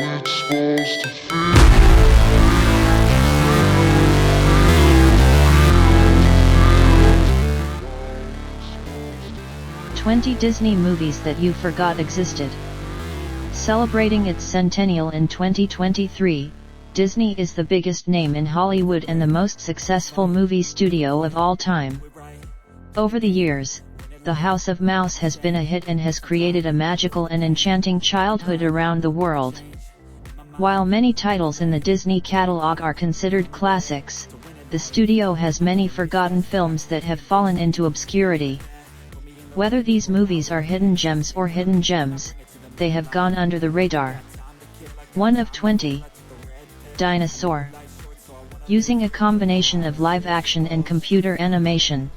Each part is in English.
it's supposed to feel. 20 Disney movies that you forgot existed. Celebrating its centennial in 2023, Disney is the biggest name in Hollywood and the most successful movie studio of all time. Over the years, The House of Mouse has been a hit and has created a magical and enchanting childhood around the world. While many titles in the Disney catalog are considered classics, the studio has many forgotten films that have fallen into obscurity. Whether these movies are hidden gems or hidden gems, they have gone under the radar. 1 of 20. Dinosaur. Using a combination of live action and computer animation,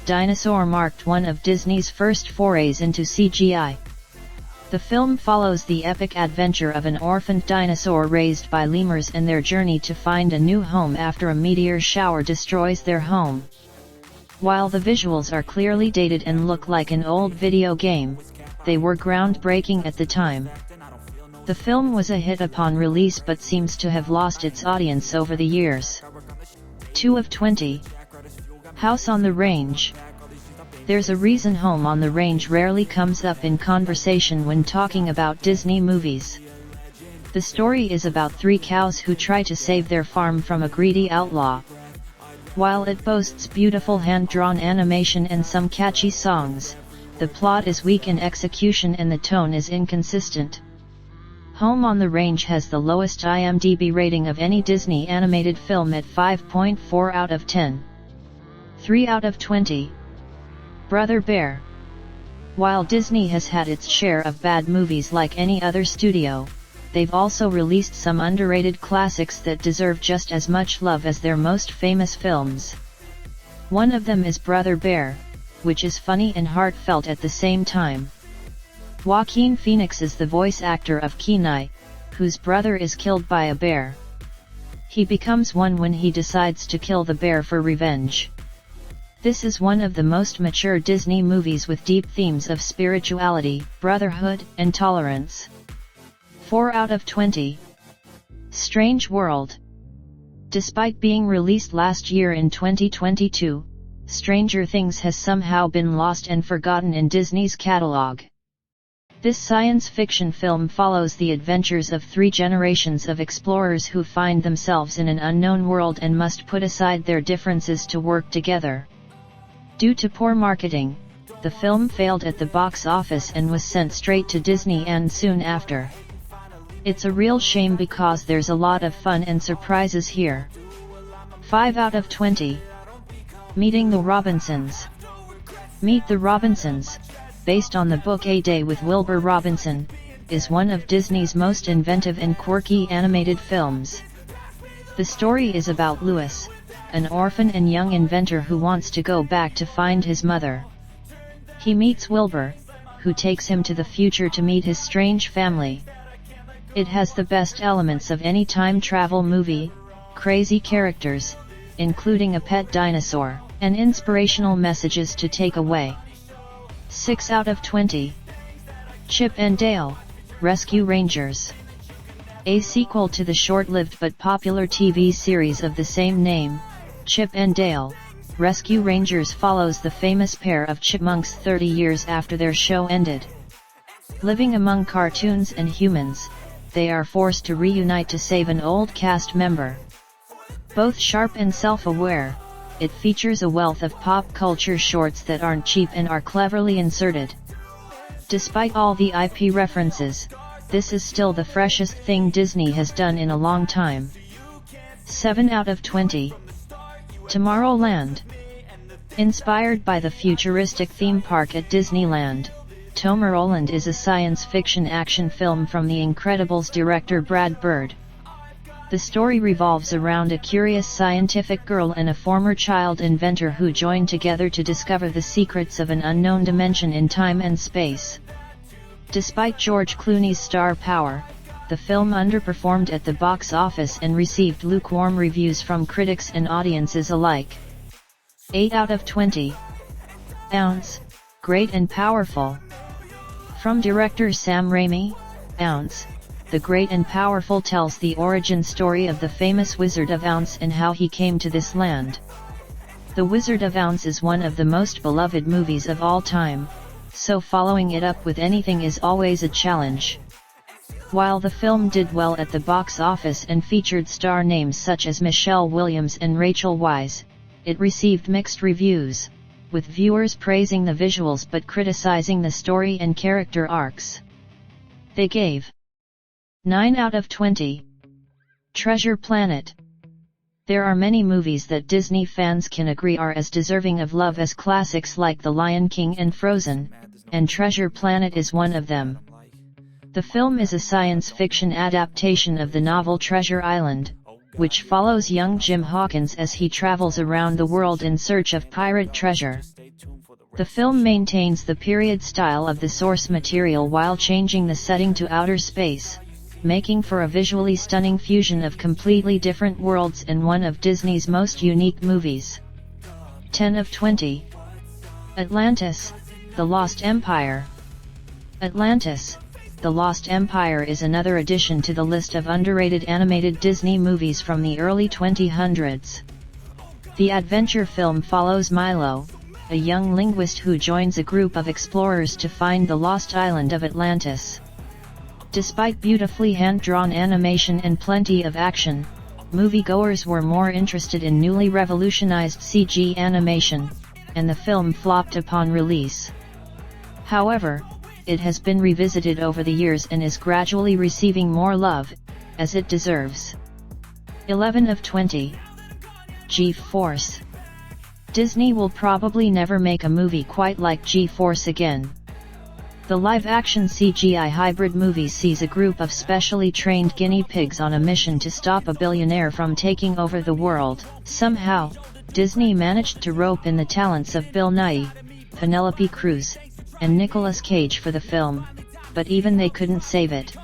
Dinosaur marked one of Disney's first forays into CGI. The film follows the epic adventure of an orphaned dinosaur raised by lemurs and their journey to find a new home after a meteor shower destroys their home. While the visuals are clearly dated and look like an old video game, they were groundbreaking at the time. The film was a hit upon release but seems to have lost its audience over the years. 2 of 20. House on the Range. There's a reason Home on the Range rarely comes up in conversation when talking about Disney movies. The story is about 3 cows who try to save their farm from a greedy outlaw. While it boasts beautiful hand-drawn animation and some catchy songs, the plot is weak in execution and the tone is inconsistent. Home on the Range has the lowest IMDb rating of any Disney animated film at 5.4 out of 10. 3 out of 20. Brother Bear. While Disney has had its share of bad movies like any other studio, they've also released some underrated classics that deserve just as much love as their most famous films. One of them is Brother Bear, which is funny and heartfelt at the same time. Joaquin Phoenix is the voice actor of Kenai, whose brother is killed by a bear. He becomes one when he decides to kill the bear for revenge. This is one of the most mature Disney movies with deep themes of spirituality, brotherhood, and tolerance. 4 out of 20. Strange World. Despite being released last year in 2022, Stranger Things has somehow been lost and forgotten in Disney's catalog. This science fiction film follows the adventures of 3 generations of explorers who find themselves in an unknown world and must put aside their differences to work together. Due to poor marketing, the film failed at the box office and was sent straight to Disney and soon after. It's a real shame because there's a lot of fun and surprises here. 5 out of 20. Meeting the Robinsons. Meet the Robinsons, based on the book A Day with Wilbur Robinson, is one of Disney's most inventive and quirky animated films. The story is about Louis, an orphan and young inventor who wants to go back to find his mother. He meets Wilbur, who takes him to the future to meet his strange family. It has the best elements of any time travel movie, crazy characters, including a pet dinosaur, and inspirational messages to take away. 6 out of 20. Chip and Dale, Rescue Rangers. A sequel to the short-lived but popular TV series of the same name, Chip and Dale, Rescue Rangers follows the famous pair of chipmunks 30 years after their show ended. Living among cartoons and humans, they are forced to reunite to save an old cast member. Both sharp and self-aware, it features a wealth of pop culture shorts that aren't cheap and are cleverly inserted. Despite all the IP references, this is still the freshest thing Disney has done in a long time. 7 out of 20. Tomorrowland. Inspired by the futuristic theme park at Disneyland, Tomorrowland is a science fiction action film from The Incredibles director Brad Bird. The story revolves around a curious scientific girl and a former child inventor who join together to discover the secrets of an unknown dimension in time and space. Despite George Clooney's star power, the film underperformed at the box office and received lukewarm reviews from critics and audiences alike. 8 out of 20. Ounce, great and powerful. From director Sam Raimi, Ounce, The Great and Powerful tells the origin story of the famous Wizard of Ounce and how he came to this land. The Wizard of Ounce is one of the most beloved movies of all time, so following it up with anything is always a challenge. While the film did well at the box office and featured star names such as Michelle Williams and Rachel Weisz, it received mixed reviews, with viewers praising the visuals but criticizing the story and character arcs. They gave 9 out of 20. Treasure Planet. There are many movies that Disney fans can agree are as deserving of love as classics like The Lion King and Frozen, and Treasure Planet is one of them. The film is a science fiction adaptation of the novel Treasure Island, which follows young Jim Hawkins as he travels around the world in search of pirate treasure. The film maintains the period style of the source material while changing the setting to outer space, making for a visually stunning fusion of completely different worlds and one of Disney's most unique movies. 10 of 20. Atlantis, The Lost Empire. Atlantis, The Lost Empire is another addition to the list of underrated animated Disney movies from the early 2000s. The adventure film follows Milo, a young linguist who joins a group of explorers to find the lost island of Atlantis. Despite beautifully hand-drawn animation and plenty of action, moviegoers were more interested in newly revolutionized CG animation, and the film flopped upon release. However, it has been revisited over the years and is gradually receiving more love, as it deserves. 11 of 20. G-Force. Disney will probably never make a movie quite like G-Force again. The live-action CGI hybrid movie sees a group of specially trained guinea pigs on a mission to stop a billionaire from taking over the world. Somehow, Disney managed to rope in the talents of Bill Nighy, Penelope Cruz, and Nicolas Cage for the film, but even they couldn't save it.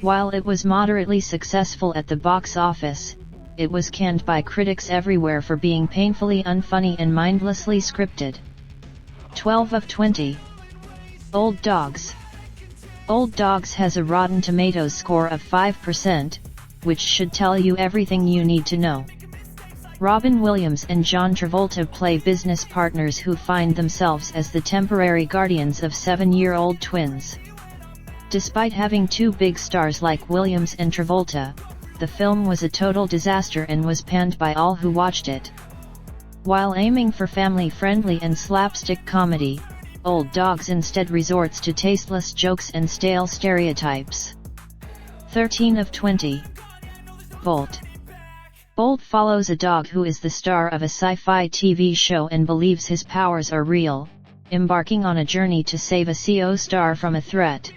While it was moderately successful at the box office, it was canned by critics everywhere for being painfully unfunny and mindlessly scripted. 12 of 20. Old Dogs. Old Dogs has a Rotten Tomatoes score of 5%, which should tell you everything you need to know. Robin Williams and John Travolta play business partners who find themselves as the temporary guardians of 7-year-old twins. Despite having two big stars like Williams and Travolta, the film was a total disaster and was panned by all who watched it. While aiming for family-friendly and slapstick comedy, Old Dogs instead resorts to tasteless jokes and stale stereotypes. 13 of 20. Bolt. Bolt follows a dog who is the star of a sci-fi TV show and believes his powers are real, embarking on a journey to save a CO star from a threat.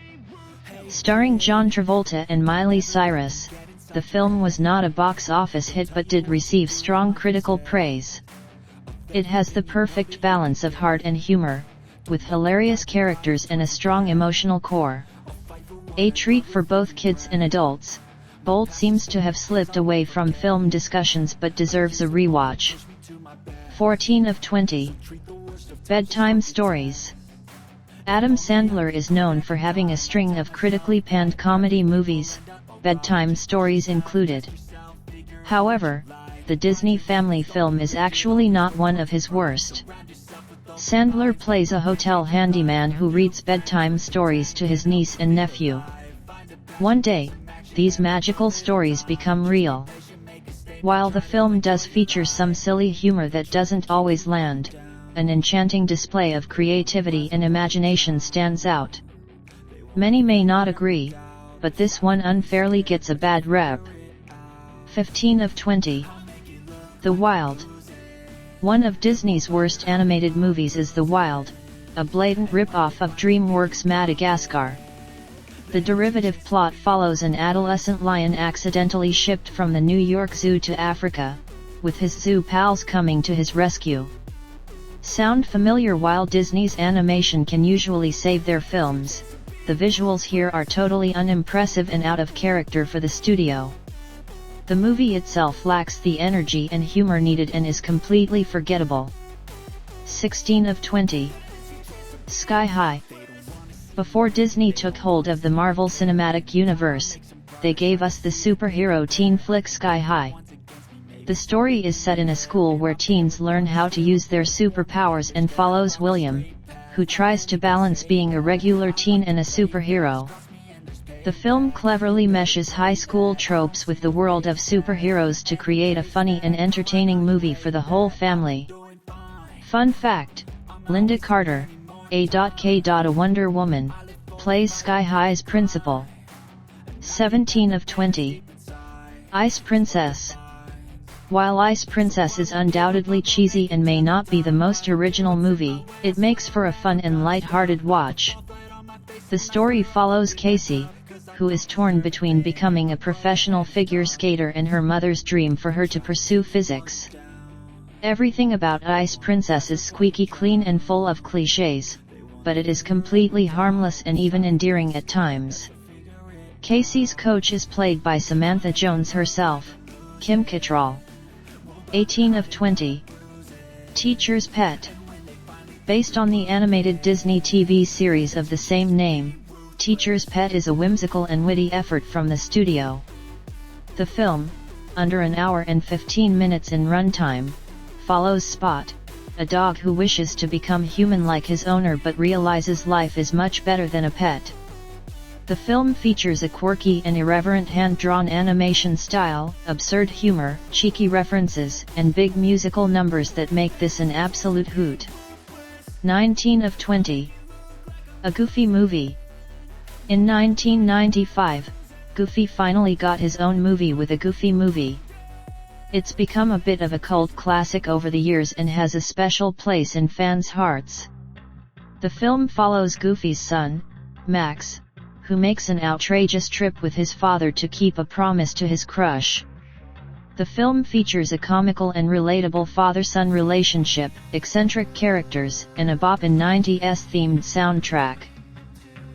Starring John Travolta and Miley Cyrus, the film was not a box office hit but did receive strong critical praise. It has the perfect balance of heart and humor, with hilarious characters and a strong emotional core. A treat for both kids and adults, Bolt seems to have slipped away from film discussions but deserves a rewatch. 14 of 20. Bedtime Stories. Adam Sandler is known for having a string of critically panned comedy movies, Bedtime Stories included. However, the Disney family film is actually not one of his worst. Sandler plays a hotel handyman who reads bedtime stories to his niece and nephew. One day, these magical stories become real. While the film does feature some silly humor that doesn't always land, an enchanting display of creativity and imagination stands out. Many may not agree, but this one unfairly gets a bad rep. 15 of 20. The Wild. One of Disney's worst animated movies is The Wild, a blatant rip-off of DreamWorks' Madagascar. The derivative plot follows an adolescent lion accidentally shipped from the New York Zoo to Africa, with his zoo pals coming to his rescue. Sound familiar? While Disney's animation can usually save their films, the visuals here are totally unimpressive and out of character for the studio. The movie itself lacks the energy and humor needed and is completely forgettable. 16 of 20. Sky High. Before Disney took hold of the Marvel Cinematic Universe, they gave us the superhero teen flick Sky High. The story is set in a school where teens learn how to use their superpowers and follows William, who tries to balance being a regular teen and a superhero. The film cleverly meshes high school tropes with the world of superheroes to create a funny and entertaining movie for the whole family. Fun fact: Linda Carter, A.K. a Wonder Woman, plays Sky High's principal. 17 of 20. Ice Princess. While Ice Princess is undoubtedly cheesy and may not be the most original movie, it makes for a fun and light-hearted watch. The story follows Casey, who is torn between becoming a professional figure skater and her mother's dream for her to pursue physics. Everything about Ice Princess is squeaky clean and full of cliches, but it is completely harmless and even endearing at times. Casey's coach is played by Samantha Jones herself, Kim Cattrall. 18 of 20. Teacher's Pet. Based on the animated Disney TV series of the same name, Teacher's Pet is a whimsical and witty effort from the studio. The film, under an hour and 15 minutes in runtime, follows Spot, a dog who wishes to become human like his owner but realizes life is much better than a pet. The film features a quirky and irreverent hand-drawn animation style, absurd humor, cheeky references, and big musical numbers that make this an absolute hoot. 19 of 20. A Goofy Movie. In 1995, Goofy finally got his own movie with A Goofy Movie. It's become a bit of a cult classic over the years and has a special place in fans' hearts. The film follows Goofy's son, Max, who makes an outrageous trip with his father to keep a promise to his crush. The film features a comical and relatable father-son relationship, eccentric characters, and a boppin' 90s themed soundtrack.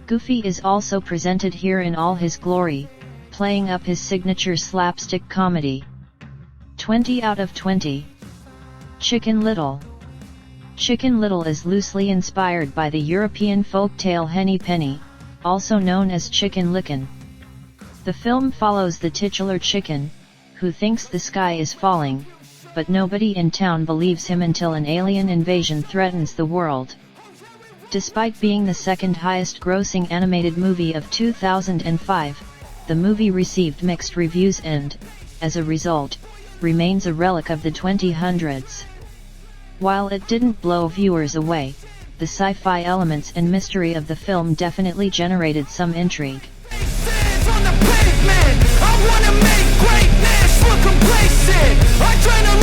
Goofy is also presented here in all his glory, playing up his signature slapstick comedy. 20 out of 20. Chicken Little. Chicken Little is loosely inspired by the European folktale Henny Penny, also known as Chicken Licken. The film follows the titular chicken, who thinks the sky is falling, but nobody in town believes him until an alien invasion threatens the world. Despite being the second highest grossing animated movie of 2005, the movie received mixed reviews and, as a result, remains a relic of the 2000s. While it didn't blow viewers away, the sci-fi elements and mystery of the film definitely generated some intrigue. I wanna make greatness look complacent. I try to